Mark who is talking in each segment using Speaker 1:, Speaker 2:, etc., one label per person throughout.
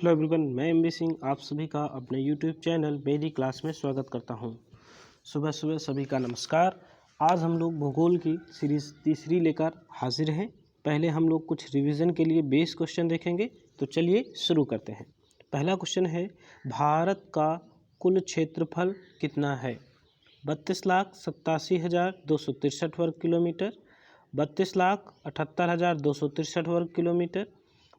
Speaker 1: Hello everyone, मैं M B Singh आप सभी का अपने यूट्यूब चैनल मेरी क्लास में स्वागत करता हूं। सुबह सुबह सभी का नमस्कार। आज हम लोग भूगोल की सीरीज़ तीसरी लेकर हाजिर हैं। पहले हम लोग कुछ रिवीजन के लिए बेस क्वेश्चन देखेंगे, तो चलिए शुरू करते हैं। पहला क्वेश्चन है, भारत का कुल क्षेत्रफल कितना है? 32,87,263 वर्ग किलोमीटर, 32,78,263 वर्ग किलोमीटर,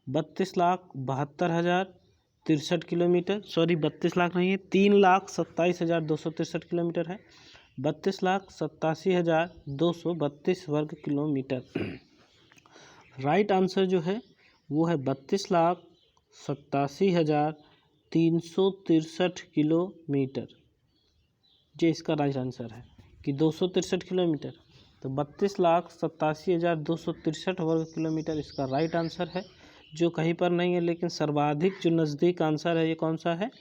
Speaker 1: 32,72,063 किलोमीटर, सॉरी 32 लाख नहीं है, 3,27,263 किलोमीटर है, 32,87,232 वर्ग किलोमीटर। राइट आंसर जो है वो है 32,87,363 किलोमीटर। ये इसका राइट आंसर है कि 263 किलोमीटर, तो 32,87,263 वर्ग किलोमीटर इसका राइट आंसर है, जो कहीं पर नहीं है। लेकिन सर्वाधिक जो नज़दीक आंसर है ये कौन सा है?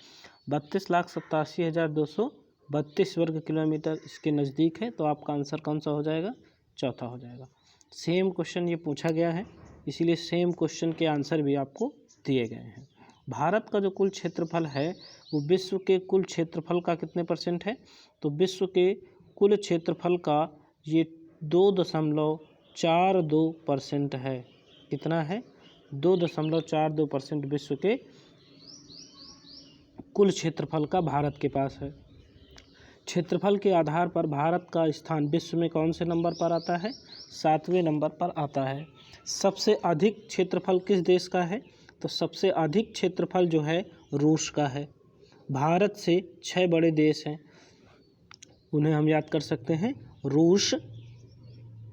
Speaker 1: 32,87,232 वर्ग किलोमीटर इसके नज़दीक है, तो आपका आंसर कौन सा हो जाएगा? चौथा हो जाएगा। सेम क्वेश्चन ये पूछा गया है, इसीलिए सेम क्वेश्चन के आंसर भी आपको दिए गए हैं। भारत का जो कुल क्षेत्रफल है वो विश्व के कुल क्षेत्रफल का कितने परसेंट है? तो विश्व के कुल क्षेत्रफल का ये 2.42% है। कितना है? 2.42% विश्व के कुल क्षेत्रफल का भारत के पास है। क्षेत्रफल के आधार पर भारत का स्थान विश्व में कौन से नंबर पर आता है? 7वें नंबर पर आता है। सबसे अधिक क्षेत्रफल किस देश का है? तो सबसे अधिक क्षेत्रफल जो है रूस का है। भारत से 6 बड़े देश हैं, उन्हें हम याद कर सकते हैं। रूस,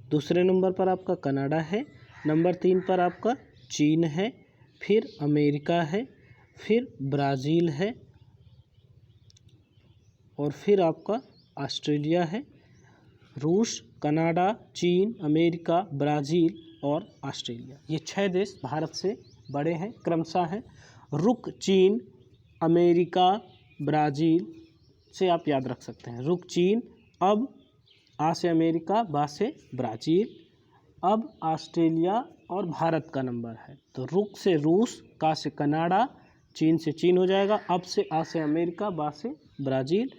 Speaker 1: दूसरे नंबर पर आपका कनाडा है, नंबर 3 पर आपका चीन है, फिर अमेरिका है, फिर ब्राज़ील है और फिर आपका ऑस्ट्रेलिया है। रूस, कनाडा, चीन, अमेरिका, ब्राज़ील और ऑस्ट्रेलिया, ये 6 देश भारत से बड़े हैं, क्रमशः हैं रुक, चीन, अमेरिका, ब्राज़ील से आप याद रख सकते हैं। रुक चीन, अब आ से अमेरिका, बा से ब्राज़ील, अब ऑस्ट्रेलिया और भारत का नंबर है। तो रुक से रूस, का से कनाडा, चीन से चीन हो जाएगा, अब से आ से अमेरिका, बा से ब्राज़ील,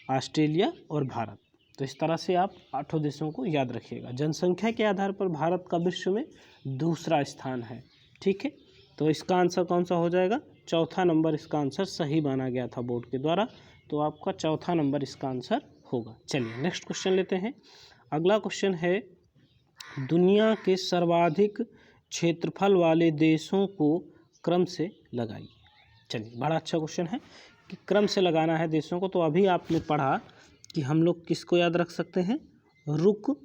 Speaker 1: ऑस्ट्रेलिया और भारत। तो इस तरह से आप 8 देशों को याद रखिएगा। जनसंख्या के आधार पर भारत का विश्व में दूसरा स्थान है। ठीक है, तो इसका आंसर कौन सा हो जाएगा? चौथा नंबर इसका आंसर सही माना गया था बोर्ड के द्वारा, तो आपका चौथा नंबर इसका आंसर होगा। चलिए नेक्स्ट क्वेश्चन लेते हैं। अगला क्वेश्चन है, दुनिया के सर्वाधिक क्षेत्रफल वाले देशों को क्रम से लगाइए। चलिए, बड़ा अच्छा क्वेश्चन है कि क्रम से लगाना है देशों को। तो अभी आपने पढ़ा कि हम लोग किसको याद रख सकते हैं? रुक,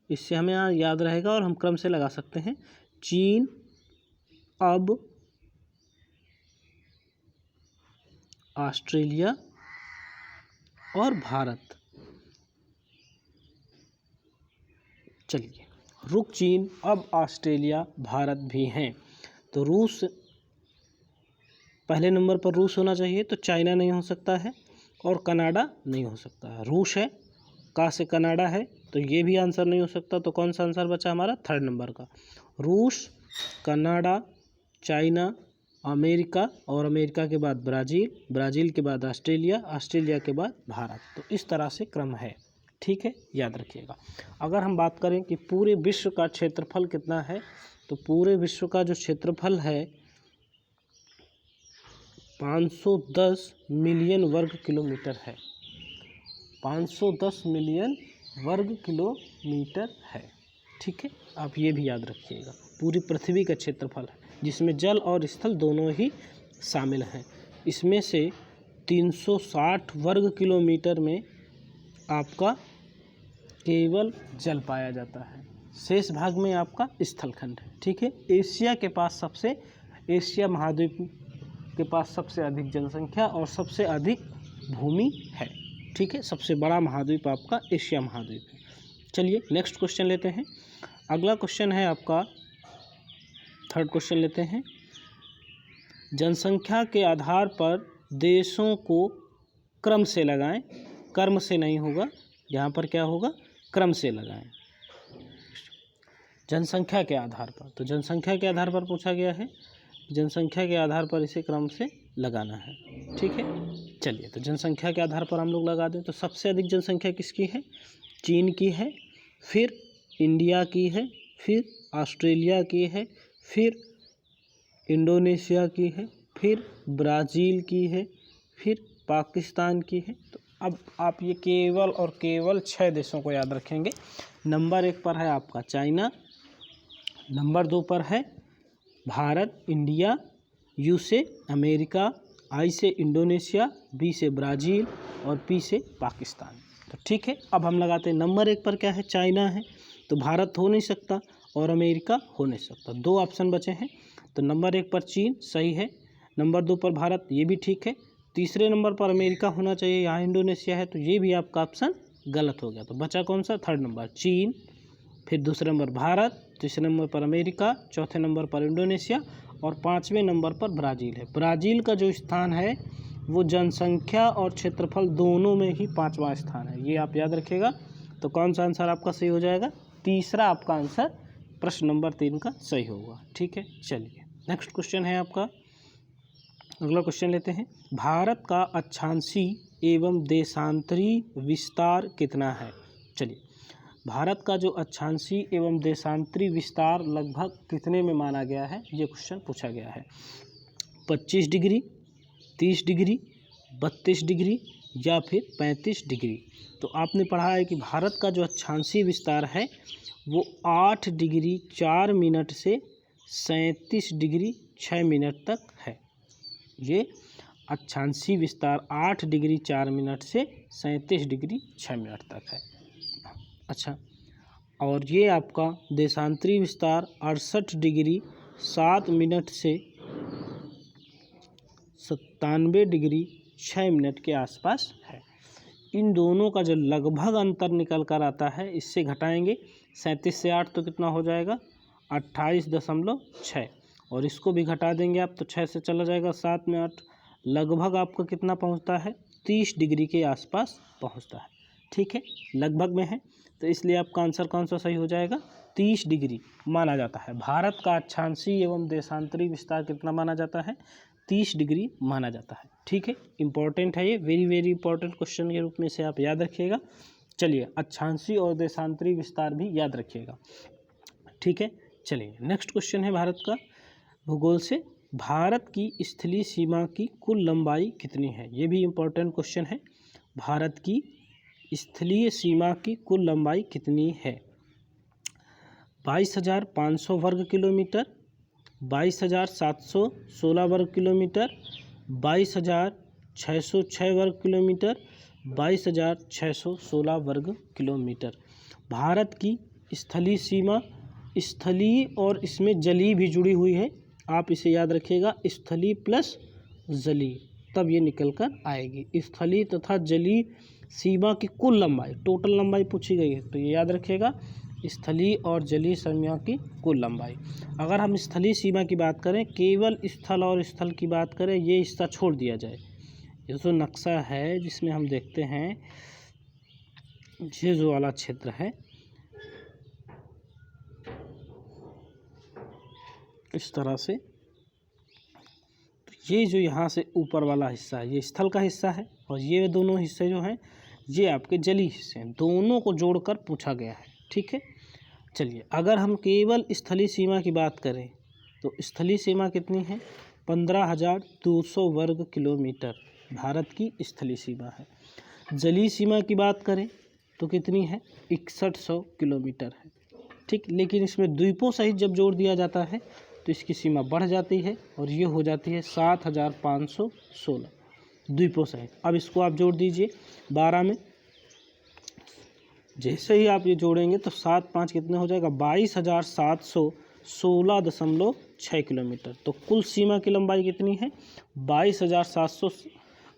Speaker 1: इससे हमें याद रहेगा और हम क्रम से लगा सकते हैं। चीन, अब, ऑस्ट्रेलिया और भारत। चलिए, रुक, चीन, अब, ऑस्ट्रेलिया, भारत भी हैं। तो रूस पहले नंबर पर रूस होना चाहिए, तो चाइना नहीं हो सकता है और कनाडा नहीं हो सकता है। रूस है, का से कनाडा है, तो ये भी आंसर नहीं हो सकता। तो कौन सा आंसर बचा हमारा? 3rd नंबर का। रूस, कनाडा, चाइना, अमेरिका और अमेरिका के बाद ब्राज़ील, ब्राज़ील के बाद ऑस्ट्रेलिया, ऑस्ट्रेलिया के बाद भारत। तो इस तरह से क्रम है। ठीक है, याद रखिएगा। अगर हम बात करें कि पूरे विश्व का क्षेत्रफल कितना है, तो पूरे विश्व का जो क्षेत्रफल है 510 मिलियन वर्ग किलोमीटर है। 510 मिलियन वर्ग किलोमीटर है। ठीक है, आप ये भी याद रखिएगा। पूरी पृथ्वी का क्षेत्रफल है, जिसमें जल और स्थल दोनों ही शामिल हैं। इसमें से 360 वर्ग किलोमीटर में आपका केवल जल पाया जाता है, शेष भाग में आपका स्थलखंड है। ठीक है, एशिया महाद्वीप के पास सबसे अधिक जनसंख्या और सबसे अधिक भूमि है। ठीक है, सबसे बड़ा महाद्वीप आपका एशिया महाद्वीप है। चलिए नेक्स्ट क्वेश्चन लेते हैं। अगला क्वेश्चन है आपका 3rd क्वेश्चन लेते हैं। जनसंख्या के आधार पर देशों को क्रम से लगाएं, कर्म से नहीं होगा, यहाँ पर क्या होगा? क्रम से लगाएं। जनसंख्या के आधार पर, तो जनसंख्या के आधार पर पूछा गया है। जनसंख्या के आधार पर इसे क्रम से लगाना है। ठीक है, चलिए तो जनसंख्या के आधार पर हम लोग लगा दें। तो सबसे अधिक जनसंख्या किसकी है? चीन की है, फिर इंडिया की है, फिर ऑस्ट्रेलिया की है, फिर इंडोनेशिया की है, फिर ब्राज़ील की है, फिर पाकिस्तान की है। तो अब आप ये केवल और केवल 6 देशों को याद रखेंगे। नंबर 1 पर है आपका चाइना, नंबर 2 पर है भारत, इंडिया, यू से अमेरिका, आई से इंडोनेशिया, बी से ब्राज़ील और पी से पाकिस्तान। तो ठीक है, अब हम लगाते हैं। नंबर 1 पर क्या है? चाइना है, तो भारत हो नहीं सकता और अमेरिका हो नहीं सकता, 2 ऑप्शन बचे हैं। तो नंबर 1 पर चीन सही है, नंबर 2 पर भारत, ये भी ठीक है, तीसरे नंबर पर अमेरिका होना चाहिए, यहाँ इंडोनेशिया है, तो ये भी आपका ऑप्शन गलत हो गया। तो बचा कौन सा? थर्ड नंबर चीन, फिर दूसरे नंबर भारत, तीसरे नंबर पर अमेरिका, चौथे नंबर पर इंडोनेशिया और 5वें नंबर पर ब्राज़ील है। ब्राज़ील का जो स्थान है वो जनसंख्या और क्षेत्रफल दोनों में ही 5वां स्थान है, ये आप याद रखिएगा। तो कौन सा आंसर आपका सही हो जाएगा? तीसरा आपका आंसर प्रश्न नंबर 3 का सही होगा। ठीक है, चलिए नेक्स्ट क्वेश्चन है आपका, अगला क्वेश्चन लेते हैं। भारत का अक्षांशी एवं देशांतरी विस्तार कितना है? चलिए, भारत का जो अक्षांशी एवं देशांतरी विस्तार लगभग कितने में माना गया है, ये क्वेश्चन पूछा गया है। 25 डिग्री, 30 डिग्री, 32 डिग्री या फिर 35 डिग्री। तो आपने पढ़ा है कि भारत का जो अक्षांशी विस्तार है वो 8 डिग्री 4 मिनट से 37 डिग्री 6 मिनट तक है। ये अक्षांशी विस्तार 8 डिग्री 4 मिनट से 37 डिग्री 6 मिनट तक है। अच्छा, और ये आपका देशांतरी विस्तार 68 डिग्री 7 मिनट से 97 डिग्री 6 मिनट के आसपास है। इन दोनों का जो लगभग अंतर निकल कर आता है, इससे घटाएंगे 37 से 8 तो कितना हो जाएगा? 28.6, और इसको भी घटा देंगे आप तो 6 से चला जाएगा, 7 में 8, लगभग आपका कितना पहुंचता है? 30 डिग्री के आसपास पहुंचता है। ठीक है, लगभग में है, तो इसलिए आपका आंसर कौन सा सही हो जाएगा? 30 डिग्री माना जाता है। भारत का अक्षांशी एवं देशांतरी विस्तार कितना माना जाता है? 30 डिग्री माना जाता है। ठीक है, इंपॉर्टेंट है ये, वेरी वेरी इंपॉर्टेंट क्वेश्चन के रूप में इसे आप याद रखिएगा। चलिए, अक्षांशी और देशांतरी विस्तार भी याद रखिएगा। ठीक है, चलिए नेक्स्ट क्वेश्चन है भारत का भूगोल से। भारत की स्थलीय सीमा की कुल लंबाई कितनी है? ये भी इम्पोर्टेंट क्वेश्चन है। भारत की स्थलीय सीमा की कुल लंबाई कितनी है? 22,500 वर्ग किलोमीटर, 22,716 वर्ग किलोमीटर, 22,606 वर्ग किलोमीटर, 22,616 वर्ग किलोमीटर। भारत की स्थलीय सीमा, स्थलीय और इसमें जलीय भी जुड़ी हुई है, आप इसे याद रखिएगा, स्थलीय प्लस जलीय, तब ये निकल कर आएगी। स्थलीय तथा जलीय सीमा की कुल लंबाई, टोटल लंबाई पूछी गई है, तो ये याद रखिएगा, स्थलीय और जलीय सीमा की कुल लंबाई। अगर हम स्थलीय सीमा की बात करें, केवल स्थल और स्थल की बात करें, ये हिस्सा छोड़ दिया जाए, ये जो नक्शा है जिसमें हम देखते हैं, ये जो वाला क्षेत्र है, इस तरह से, तो ये जो यहाँ से ऊपर वाला हिस्सा है, ये स्थल का हिस्सा है, और ये दोनों हिस्से जो हैं ये आपके जलीय हिस्से हैं। दोनों को जोड़कर पूछा गया है। ठीक है, चलिए अगर हम केवल स्थलीय सीमा की बात करें तो स्थलीय सीमा कितनी है? 15,200 वर्ग किलोमीटर भारत की स्थलीय सीमा है। जलीय सीमा की बात करें तो कितनी है? 6100 किलोमीटर है। ठीक, लेकिन इसमें द्वीपों सहित जब जोड़ दिया जाता है तो इसकी सीमा बढ़ जाती है और ये हो जाती है 7,516 द्वीपों सहित। अब इसको आप जोड़ दीजिए 12 में, जैसे ही आप ये जोड़ेंगे तो 7 5 कितने हो जाएगा? 22,716.6 किलोमीटर। तो कुल सीमा की लंबाई कितनी है? 22,700,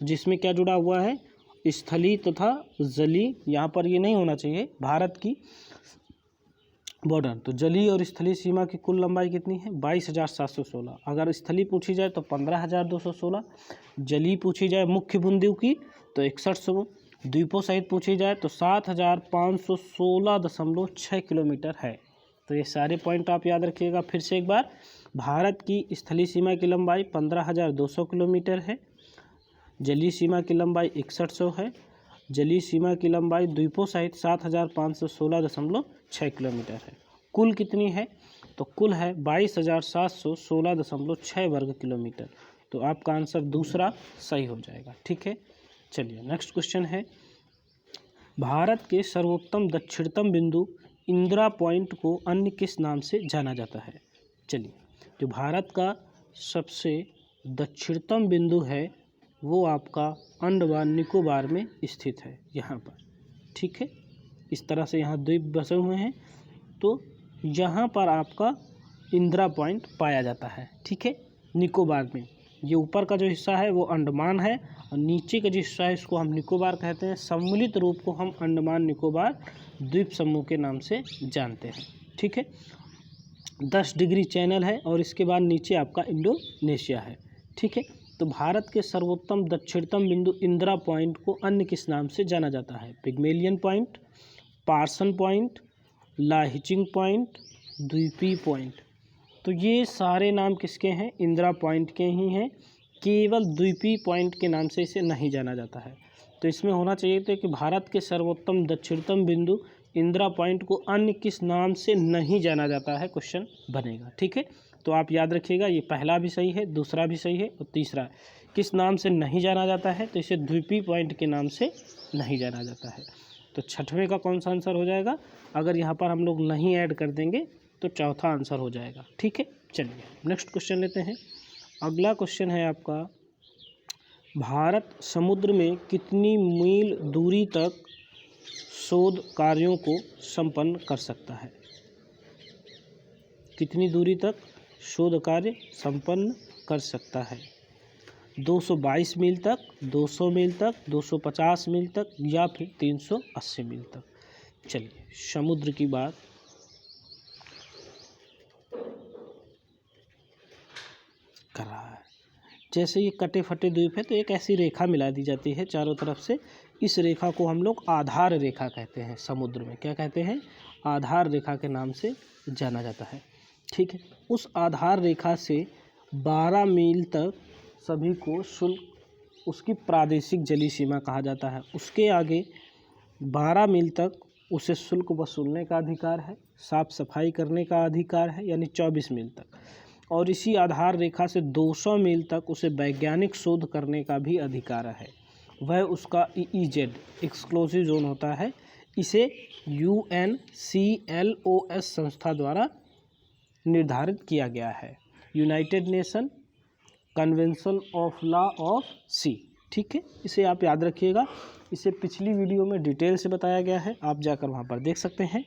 Speaker 1: जिसमें क्या जुड़ा हुआ है? स्थलीय तथा जलीय। यहाँ पर ये नहीं होना चाहिए भारत की बॉर्डर। तो जलीय और स्थलीय सीमा की कुल लंबाई कितनी है? 22,716। अगर स्थलीय पूछी जाए तो 15,216, जलीय पूछी जाए मुख्य बिंदु की तो 6100, द्वीपों सहित पूछी जाए तो 7,516.6 किलोमीटर है। तो ये सारे पॉइंट आप याद रखिएगा। फिर से एक बार, भारत की स्थलीय सीमा की लंबाई 15,200 किलोमीटर है। जलीय सीमा की लंबाई 6100 है। जलीय सीमा की लंबाई द्वीपों सहित 7,516.6 किलोमीटर है। कुल कितनी है? तो कुल है 22,716.6 वर्ग किलोमीटर। तो आपका आंसर दूसरा सही हो जाएगा। ठीक है, चलिए नेक्स्ट क्वेश्चन है, भारत के सर्वोत्तम दक्षिणतम बिंदु इंदिरा पॉइंट को अन्य किस नाम से जाना जाता है? चलिए, जो भारत का सबसे दक्षिणतम बिंदु है वो आपका अंडमान निकोबार में स्थित है, यहाँ पर। ठीक है, इस तरह से यहाँ द्वीप बसे हुए हैं, तो यहाँ पर आपका इंदिरा पॉइंट पाया जाता है। ठीक है, निकोबार में। ये ऊपर का जो हिस्सा है वो अंडमान है और नीचे का जो हिस्सा है इसको हम निकोबार कहते हैं। सम्मिलित रूप को हम अंडमान निकोबार द्वीप समूह के नाम से जानते हैं। ठीक है, 10 डिग्री चैनल है और इसके बाद नीचे आपका इंडोनेशिया है। ठीक है, तो भारत के सर्वोत्तम दक्षिणतम बिंदु इंदिरा पॉइंट को अन्य किस नाम से जाना जाता है? पिग्मेलियन पॉइंट, पार्सन पॉइंट, लाहिचिंग पॉइंट, द्वीपी पॉइंट। तो ये सारे नाम किसके हैं? इंदिरा पॉइंट के ही हैं। केवल द्वीपी पॉइंट के नाम से इसे नहीं जाना जाता है। तो इसमें होना चाहिए था कि भारत के सर्वोत्तम दक्षिणतम बिंदु इंदिरा पॉइंट को अन्य किस नाम से नहीं जाना जाता है, क्वेश्चन बनेगा। ठीक है, तो आप याद रखिएगा, ये पहला भी सही है, दूसरा भी सही है और तीसरा किस नाम से नहीं जाना जाता है? तो इसे द्वीपी पॉइंट के नाम से नहीं जाना जाता है। तो छठवें का कौन सा आंसर हो जाएगा? अगर यहाँ पर हम लोग नहीं ऐड कर देंगे तो चौथा आंसर हो जाएगा। ठीक है, चलिए नेक्स्ट क्वेश्चन लेते हैं। अगला क्वेश्चन है आपका, भारत समुद्र में कितनी मील दूरी तक शोध कार्यों को संपन्न कर सकता है? कितनी दूरी तक शोध कार्य संपन्न कर सकता है? 222 मील तक, 200 मील तक, 250 मील तक या फिर 380 मील तक? चलिए, समुद्र की बात कर रहा है। जैसे ये कटे फटे द्वीप है तो एक ऐसी रेखा मिला दी जाती है चारों तरफ से। इस रेखा को हम लोग आधार रेखा कहते हैं। समुद्र में क्या कहते हैं? आधार रेखा के नाम से जाना जाता है। ठीक है, उस आधार रेखा से 12 मील तक सभी को शुल्क, उसकी प्रादेशिक जलीय सीमा कहा जाता है। उसके आगे 12 मील तक उसे शुल्क वसूलने का अधिकार है, साफ सफाई करने का अधिकार है, यानी 24 मील तक। और इसी आधार रेखा से 200 मील तक उसे वैज्ञानिक शोध करने का भी अधिकार है। वह उसका EEZ एक्सक्लूसिव जोन होता है। इसे UNCLOS संस्था द्वारा निर्धारित किया गया है, United Nation Convention of law of sea. ठीक है, इसे आप याद रखिएगा। इसे पिछली वीडियो में डिटेल से बताया गया है, आप जाकर वहाँ पर देख सकते हैं।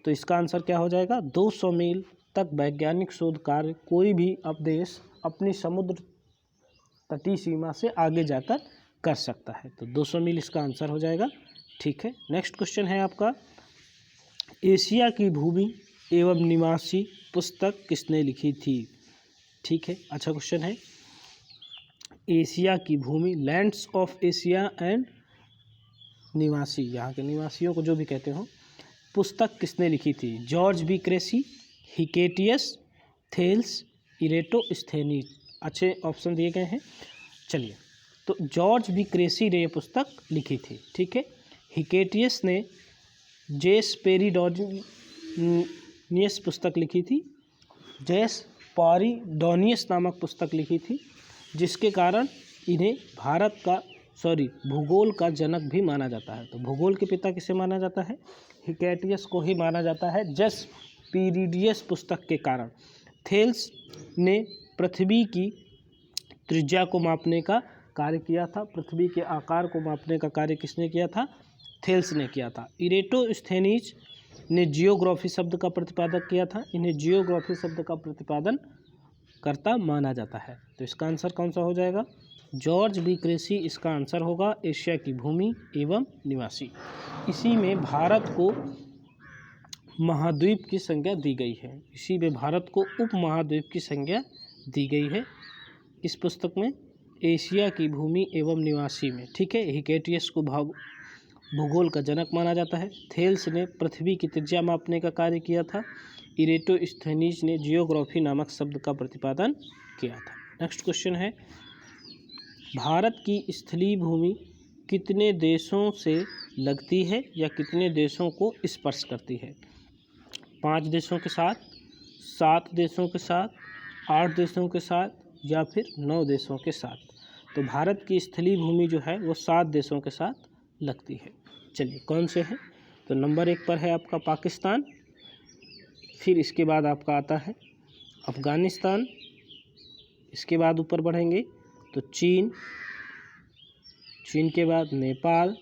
Speaker 1: तो इसका आंसर क्या हो जाएगा? 200 मील तक वैज्ञानिक शोध कार्य कोई भी अब देश अपनी समुद्र तटीय सीमा से आगे जाकर कर सकता है। तो 200 मील इसका आंसर हो जाएगा। ठीक है, नेक्स्ट क्वेश्चन है आपका, एशिया की भूमि एवं निवासी पुस्तक किसने लिखी थी? ठीक है, अच्छा क्वेश्चन है। एशिया की भूमि, लैंड्स ऑफ एशिया एंड निवासी, यहाँ के निवासियों को जो भी कहते हो, पुस्तक किसने लिखी थी? George B Cressey, Hecataeus, Thales, Eratosthenes. अच्छे ऑप्शन दिए गए हैं। चलिए, तो जॉर्ज बी क्रेसी ने ये पुस्तक लिखी थी। ठीक है, हिकेटियस ने जेस पेरिडोनियस पुस्तक लिखी थी। जेस पेरिडोनियस नामक पुस्तक लिखी थी, जिसके कारण इन्हें भूगोल का जनक भी माना जाता है। तो भूगोल के पिता किसे माना जाता है? हिकेटियस को ही माना जाता है, जेस पेरिडोनियस पुस्तक के कारण। थेल्स ने पृथ्वी की त्रिज्या को मापने का कार्य किया था। पृथ्वी के आकार को मापने का कार्य किसने किया था? थेल्स ने किया था। इरेटोस्थेनीज ने जियोग्राफी शब्द का प्रतिपादक किया था। इन्हें जियोग्राफी शब्द का प्रतिपादन करता माना जाता है। तो इसका आंसर कौन सा हो जाएगा? जॉर्ज बी क्रेसी इसका आंसर होगा, एशिया की भूमि एवं निवासी। इसी में भारत को महाद्वीप की संज्ञा दी गई है। इसी में भारत को उपमहाद्वीप की संज्ञा दी गई है। इस पुस्तक में एशिया की भूमि एवं निवासी में। ठीक है, हिकेटियस को भूगोल का जनक माना जाता है। थेल्स ने पृथ्वी की त्रिज्या मापने का कार्य किया था। इरेटोस्थेनीज ने जियोग्राफी नामक शब्द का प्रतिपादन किया था। नेक्स्ट क्वेश्चन है, भारत की स्थलीय भूमि कितने देशों से लगती है या कितने देशों को स्पर्श करती है? 5 देशों के साथ, 7 देशों के साथ, 8 देशों के साथ या फिर 9 देशों के साथ? तो भारत की स्थलीय भूमि जो है वो 7 देशों के साथ लगती है। चलिए कौन से हैं? तो नंबर 1 पर है आपका पाकिस्तान, फिर इसके बाद आपका आता है अफ़गानिस्तान, इसके बाद ऊपर बढ़ेंगे तो चीन, चीन के बाद नेपाल,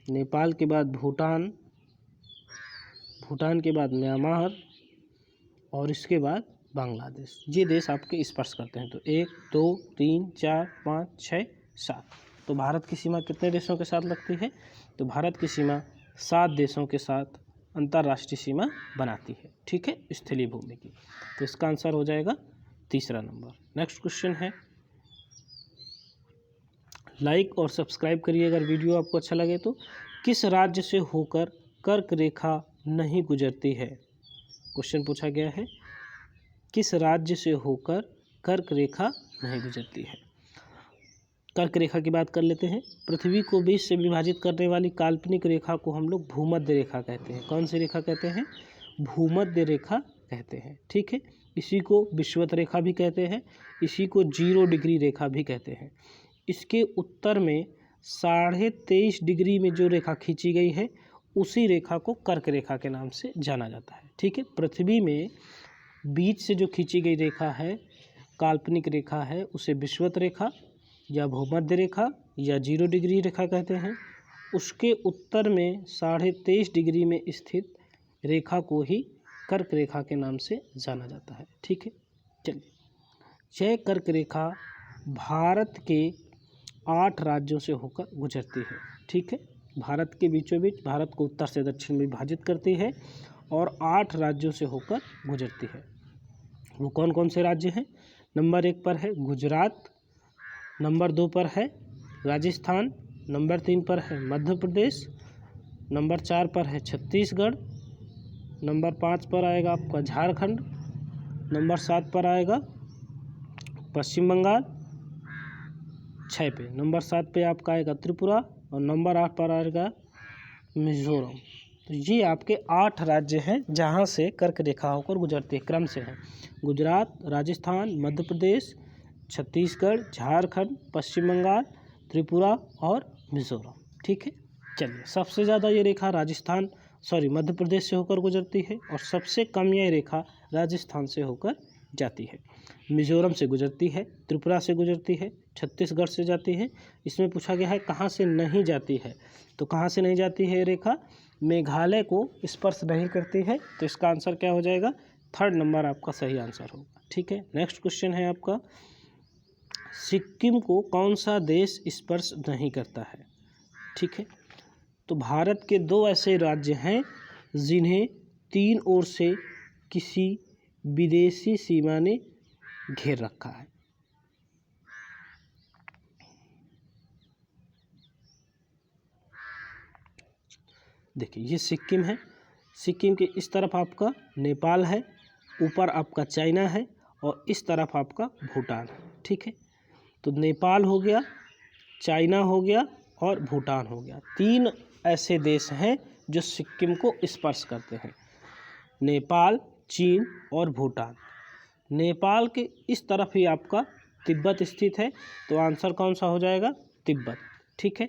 Speaker 1: नेपाल के बाद भूटान, भूटान के बाद म्यांमार और इसके बाद बांग्लादेश। ये देश आपके स्पर्श करते हैं। तो 1 2 3 4 5 6 7। तो भारत की सीमा कितने देशों के साथ लगती है? तो भारत की सीमा 7 देशों के साथ अंतर्राष्ट्रीय सीमा बनाती है। ठीक है, स्थलीय भूमि की। तो इसका आंसर हो जाएगा तीसरा नंबर। नेक्स्ट क्वेश्चन है, लाइक और सब्सक्राइब करिए अगर वीडियो आपको अच्छा लगे तो। किस राज्य से होकर कर्क रेखा नहीं गुजरती है? क्वेश्चन पूछा गया है, किस राज्य से होकर कर्क रेखा नहीं गुजरती है? कर्क रेखा की बात कर लेते हैं। पृथ्वी को बीच से विभाजित करने वाली काल्पनिक रेखा को हम लोग भूमध्य रेखा कहते हैं। कौन सी रेखा कहते हैं? भूमध्य रेखा कहते हैं। ठीक है, इसी को विषुवत रेखा भी कहते हैं, इसी को 0 डिग्री रेखा भी कहते हैं। इसके उत्तर में 23.5 डिग्री में जो रेखा खींची गई है उसी रेखा को कर्क रेखा के नाम से जाना जाता है। ठीक है, पृथ्वी में बीच से जो खींची गई रेखा है, काल्पनिक रेखा है, उसे विषुवत रेखा या भूमध्य रेखा या 0 डिग्री रेखा कहते हैं। उसके उत्तर में 23.5 डिग्री में स्थित रेखा को ही कर्क रेखा के नाम से जाना जाता है। ठीक है, चलिए, यह कर्क रेखा भारत के 8 राज्यों से होकर गुजरती है। ठीक है, भारत के बीचों बीच भारत को उत्तर से दक्षिण में विभाजित करती है और 8 राज्यों से होकर गुजरती है। वो कौन कौन से राज्य हैं? नंबर 1 पर है गुजरात, नंबर 2 पर है राजस्थान, नंबर 3 पर है मध्य प्रदेश, नंबर 4 पर है छत्तीसगढ़, नंबर 5 पर आएगा आपका झारखंड, नंबर 7 पर आएगा पश्चिम बंगाल, 6 पे नंबर 7 पे आपका आएगा त्रिपुरा और नंबर 8 पर आएगा मिजोरम। तो ये आपके 8 राज्य हैं जहाँ से कर्क रेखा होकर गुजरती है। क्रम से है गुजरात, राजस्थान, मध्य प्रदेश, छत्तीसगढ़, झारखंड, पश्चिम बंगाल, त्रिपुरा और मिजोरम। ठीक है, चलिए, सबसे ज़्यादा ये रेखा मध्य प्रदेश से होकर गुजरती है और सबसे कम ये रेखा राजस्थान से होकर जाती है। मिजोरम से गुजरती है, त्रिपुरा से गुजरती है, छत्तीसगढ़ से जाती है। इसमें पूछा गया है कहाँ से नहीं जाती है, तो कहाँ से नहीं जाती है ये रेखा? मेघालय को स्पर्श नहीं करती है। तो इसका आंसर क्या हो जाएगा? 3rd नंबर आपका सही आंसर होगा। ठीक है, नेक्स्ट क्वेश्चन है आपका, सिक्किम को कौन सा देश स्पर्श नहीं करता है? ठीक है, तो भारत के 2 ऐसे राज्य हैं जिन्हें 3 ओर से किसी विदेशी सीमा ने घेर रखा है। देखिए, ये सिक्किम है, सिक्किम के इस तरफ आपका नेपाल है, ऊपर आपका चाइना है और इस तरफ आपका भूटान है। ठीक है, तो नेपाल हो गया, चाइना हो गया और भूटान हो गया। 3 ऐसे देश हैं जो सिक्किम को स्पर्श करते हैं, नेपाल, चीन और भूटान। नेपाल के इस तरफ ही आपका तिब्बत स्थित है, तो आंसर कौन सा हो जाएगा? तिब्बत। ठीक है,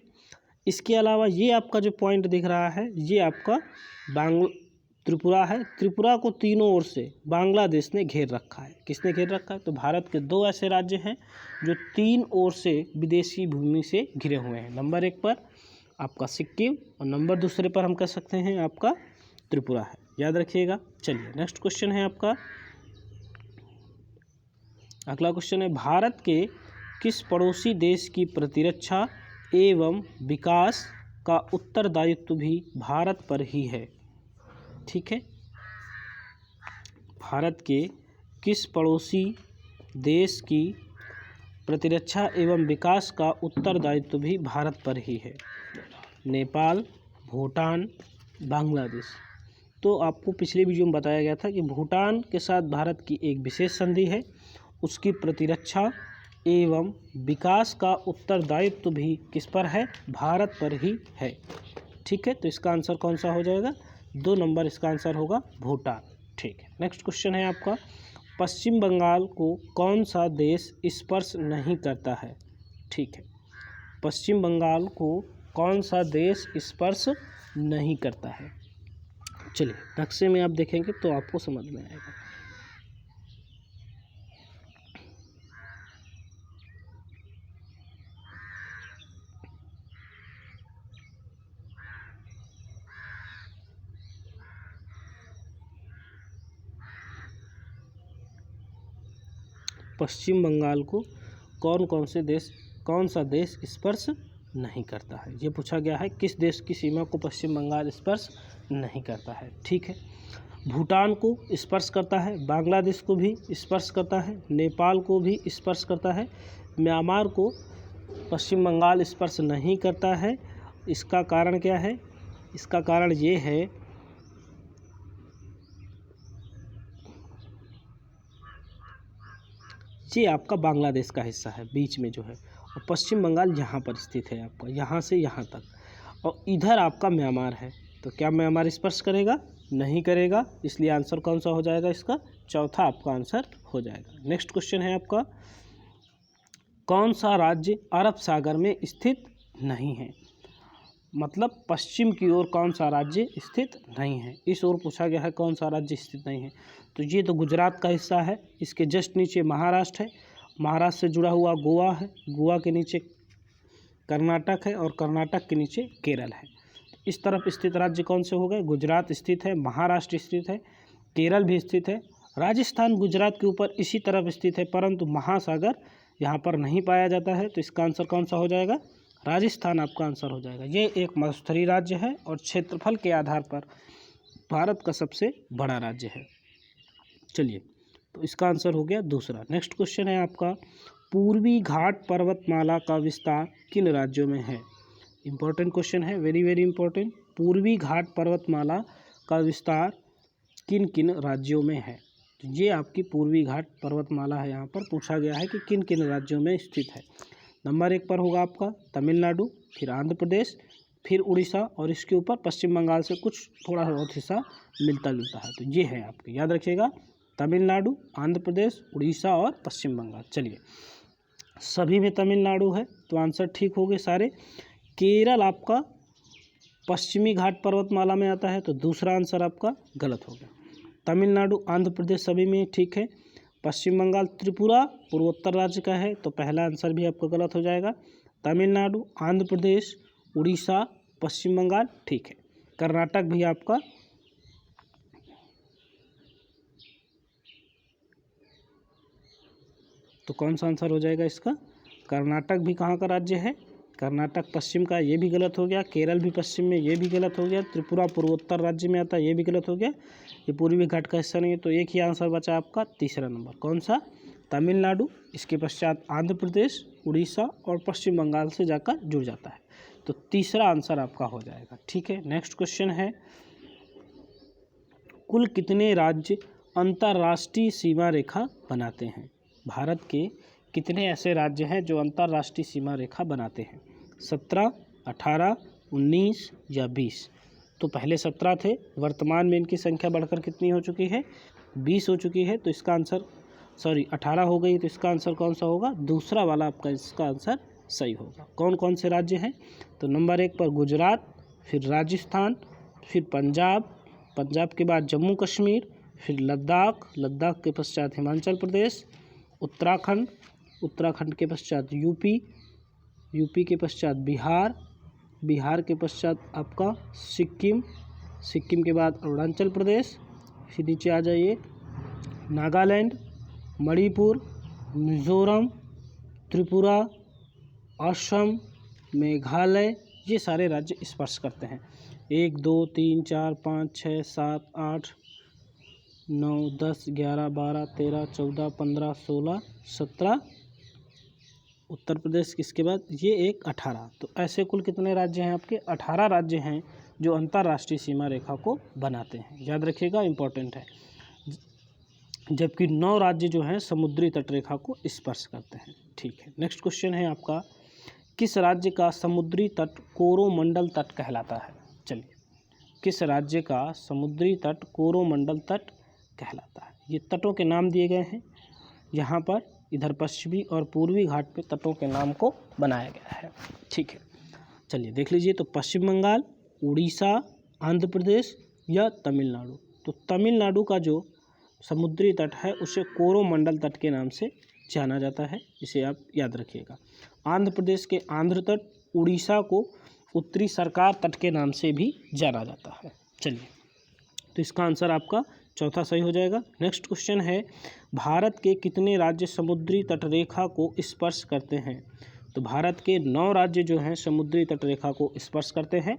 Speaker 1: इसके अलावा ये आपका जो पॉइंट दिख रहा है ये आपका त्रिपुरा है। त्रिपुरा को तीनों ओर से बांग्लादेश ने घेर रखा है। किसने घेर रखा है? तो भारत के 2 ऐसे राज्य हैं जो 3 ओर से विदेशी भूमि से घिरे हुए हैं। नंबर 1 पर आपका सिक्किम और नंबर 2 पर हम कह सकते हैं आपका त्रिपुरा है। याद रखिएगा। चलिए, नेक्स्ट क्वेश्चन है आपका, अगला क्वेश्चन है, भारत के किस पड़ोसी देश की प्रतिरक्षा एवं विकास का उत्तरदायित्व भी भारत पर ही है? ठीक है, भारत के किस पड़ोसी देश की प्रतिरक्षा एवं विकास का उत्तरदायित्व भी भारत पर ही है? नेपाल, भूटान, बांग्लादेश। तो आपको पिछले वीडियो में बताया गया था कि भूटान के साथ भारत की एक विशेष संधि है, उसकी प्रतिरक्षा एवं विकास का उत्तरदायित्व भी किस पर है, भारत पर ही है। ठीक है, तो इसका आंसर कौन सा हो जाएगा, 2 नंबर इसका आंसर होगा भूटान। ठीक है, नेक्स्ट क्वेश्चन है आपका, पश्चिम बंगाल को कौन सा देश स्पर्श नहीं करता है। ठीक है, पश्चिम बंगाल को कौन सा देश स्पर्श नहीं करता है। चलिए नक्शे में आप देखेंगे तो आपको समझ में आएगा। पश्चिम बंगाल को कौन सा देश स्पर्श नहीं करता है, ये पूछा गया है। किस देश की सीमा को पश्चिम बंगाल स्पर्श नहीं करता है। ठीक है, भूटान को स्पर्श करता है, बांग्लादेश को भी स्पर्श करता है, नेपाल को भी स्पर्श करता है, म्यांमार को पश्चिम बंगाल स्पर्श नहीं करता है। इसका कारण क्या है, इसका कारण ये है ये आपका बांग्लादेश का हिस्सा है बीच में जो है, और पश्चिम बंगाल यहाँ पर स्थित है आपका, यहाँ से यहाँ तक, और इधर आपका म्यांमार है। तो क्या म्यांमार स्पर्श करेगा, नहीं करेगा, इसलिए आंसर कौन सा हो जाएगा, इसका चौथा आपका आंसर हो जाएगा। नेक्स्ट क्वेश्चन है आपका, कौन सा राज्य अरब सागर में स्थित नहीं है, मतलब पश्चिम की ओर कौन सा राज्य स्थित नहीं है। इस ओर पूछा गया है कौन सा राज्य स्थित नहीं है, तो ये तो गुजरात का हिस्सा है, इसके जस्ट नीचे महाराष्ट्र है, महाराष्ट्र से जुड़ा हुआ गोवा है, गोवा के नीचे कर्नाटक है, और कर्नाटक के नीचे केरल है। इस तरफ स्थित राज्य कौन से हो गए, गुजरात स्थित है, महाराष्ट्र स्थित है, केरल भी स्थित है, राजस्थान गुजरात के ऊपर इसी तरफ स्थित है, परंतु महासागर यहाँ पर नहीं पाया जाता है। तो इसका आंसर कौन सा हो जाएगा, राजस्थान आपका आंसर हो जाएगा। ये एक मरुस्थलीय राज्य है और क्षेत्रफल के आधार पर भारत का सबसे बड़ा राज्य है। चलिए, तो इसका आंसर हो गया दूसरा। नेक्स्ट क्वेश्चन है आपका, पूर्वी घाट पर्वतमाला का विस्तार किन राज्यों में है। इंपॉर्टेंट क्वेश्चन है, वेरी वेरी इंपॉर्टेंट। पूर्वी घाट पर्वतमाला का विस्तार किन किन राज्यों में है, तो ये आपकी पूर्वी घाट पर्वतमाला है, यहाँ पर पूछा गया है कि किन किन राज्यों में स्थित है। नंबर 1 पर होगा आपका तमिलनाडु, फिर आंध्र प्रदेश, फिर उड़ीसा, और इसके ऊपर पश्चिम बंगाल से कुछ थोड़ा बहुत हिस्सा मिलता जुलता है। तो ये है आपके, याद रखिएगा, तमिलनाडु, आंध्र प्रदेश, उड़ीसा और पश्चिम बंगाल। चलिए, सभी में तमिलनाडु है तो आंसर ठीक हो गए सारे। केरल आपका पश्चिमी घाट पर्वतमाला में आता है, तो दूसरा आंसर आपका गलत हो गया। तमिलनाडु, आंध्र प्रदेश सभी में ठीक है। पश्चिम बंगाल, त्रिपुरा पूर्वोत्तर राज्य का है, तो पहला आंसर भी आपका गलत हो जाएगा। तमिलनाडु, आंध्र प्रदेश, उड़ीसा, पश्चिम बंगाल ठीक है। कर्नाटक भी आपका तो कौन सा आंसर हो जाएगा इसका, कर्नाटक भी कहाँ का राज्य है, कर्नाटक पश्चिम का, ये भी गलत हो गया। केरल भी पश्चिम में, ये भी गलत हो गया। त्रिपुरा पूर्वोत्तर राज्य में आता है, ये भी गलत हो गया। ये पूर्वी घाट का हिस्सा नहीं है, तो एक ही आंसर बचा आपका तीसरा नंबर, कौन सा, तमिलनाडु। इसके पश्चात आंध्र प्रदेश, उड़ीसा और पश्चिम बंगाल से जाकर जुड़ जाता है, तो तीसरा आंसर आपका हो जाएगा। ठीक है, नेक्स्ट क्वेश्चन है, कुल कितने राज्य अंतर्राष्ट्रीय सीमा रेखा बनाते हैं। भारत के कितने ऐसे राज्य हैं जो अंतर्राष्ट्रीय सीमा रेखा बनाते हैं, 17, 18, 19 या 20। तो पहले 17 थे, वर्तमान में इनकी संख्या बढ़कर कितनी हो चुकी है, 20 हो चुकी है। तो इसका आंसर 18 हो गई, तो इसका आंसर कौन सा होगा, दूसरा वाला आपका इसका आंसर सही होगा। कौन कौन से राज्य हैं, तो नंबर 1 पर गुजरात, फिर राजस्थान, फिर पंजाब, पंजाब के बाद जम्मू कश्मीर, फिर लद्दाख, लद्दाख के पश्चात हिमाचल प्रदेश, उत्तराखंड, उत्तराखंड के पश्चात यूपी, यूपी के पश्चात बिहार, बिहार के पश्चात आपका सिक्किम, सिक्किम के बाद अरुणाचल प्रदेश, फिर नीचे आ जाइए नागालैंड, मणिपुर, मिज़ोरम, त्रिपुरा, असम, मेघालय, ये सारे राज्य स्पर्श करते हैं। 1 2 3 4 5 6 7 8 9 10 11 12 13 14 15 16 17 उत्तर प्रदेश, इसके बाद ये एक 18। तो ऐसे कुल कितने राज्य हैं आपके, 18 राज्य हैं जो अंतर्राष्ट्रीय सीमा रेखा को बनाते हैं, याद रखिएगा, इम्पोर्टेंट है। जबकि 9 राज्य जो हैं समुद्री तट रेखा को स्पर्श करते हैं। ठीक है, नेक्स्ट क्वेश्चन है आपका, किस राज्य का समुद्री तट कोरोमंडल तट कहलाता है? चलिए, किस राज्य का समुद्री तट कोरोमंडल तट कहलाता है? ये तटों के नाम दिए गए हैं यहाँ पर, इधर पश्चिमी और पूर्वी घाट पे तटों के नाम को बनाया गया है। ठीक है, चलिए देख लीजिए। तो पश्चिम बंगाल, उड़ीसा, आंध्र प्रदेश या तमिलनाडु। तो तमिलनाडु का जो समुद्री तट है उसे कोरोमंडल तट के नाम से जाना जाता है, इसे आप याद रखिएगा। आंध्र प्रदेश के आंध्र तट, उड़ीसा को उत्तरी सरकार तट के नाम से भी जाना जाता है। चलिए, तो इसका आंसर आपका चौथा सही हो जाएगा। नेक्स्ट क्वेश्चन है, भारत के कितने राज्य समुद्री तट रेखा को स्पर्श करते हैं? तो भारत के 9 राज्य जो हैं समुद्री तट रेखा को स्पर्श करते हैं।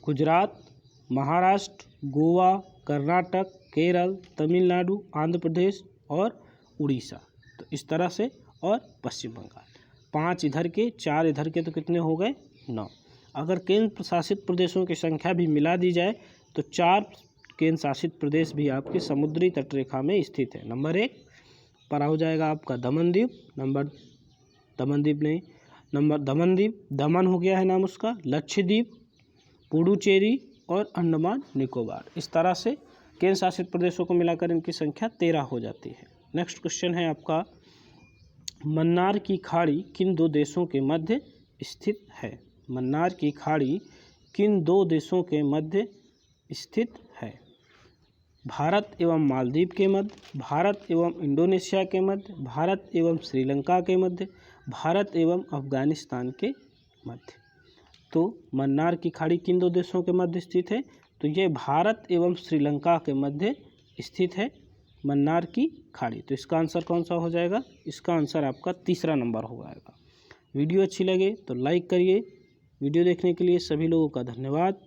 Speaker 1: गुजरात, महाराष्ट्र, गोवा, कर्नाटक, केरल, तमिलनाडु, आंध्र प्रदेश और उड़ीसा। तो इस तरह से, और पश्चिम बंगाल। 5 इधर के, 4 इधर के, तो कितने हो गए? 9। अगर केंद्र शासित प्रदेशों की संख्या भी मिला दी जाए तो 4 केंद्र शासित प्रदेश भी आपके समुद्री तट रेखा में स्थित है। नंबर 1 पर हो जाएगा आपका दमनदीप, दमनदीप, दमन हो गया है नाम उसका, लक्षद्वीप, पुडुचेरी और अंडमान निकोबार। इस तरह से केंद्र शासित प्रदेशों को मिलाकर इनकी संख्या 13 हो जाती है। नेक्स्ट क्वेश्चन है आपका, मन्नार की खाड़ी किन 2 देशों के मध्य स्थित है? मन्नार की खाड़ी किन 2 देशों के मध्य स्थित है? भारत एवं मालदीव के मध्य, भारत एवं इंडोनेशिया के मध्य, भारत एवं श्रीलंका के मध्य, भारत एवं अफगानिस्तान के मध्य। तो मन्नार की खाड़ी किन 2 देशों के मध्य स्थित है? तो ये भारत एवं श्रीलंका के मध्य स्थित है मन्नार की खाड़ी। तो इसका आंसर कौन सा हो जाएगा? इसका आंसर आपका तीसरा नंबर हो जाएगा। वीडियो अच्छी लगे तो लाइक करिए। वीडियो देखने के लिए सभी लोगों का धन्यवाद।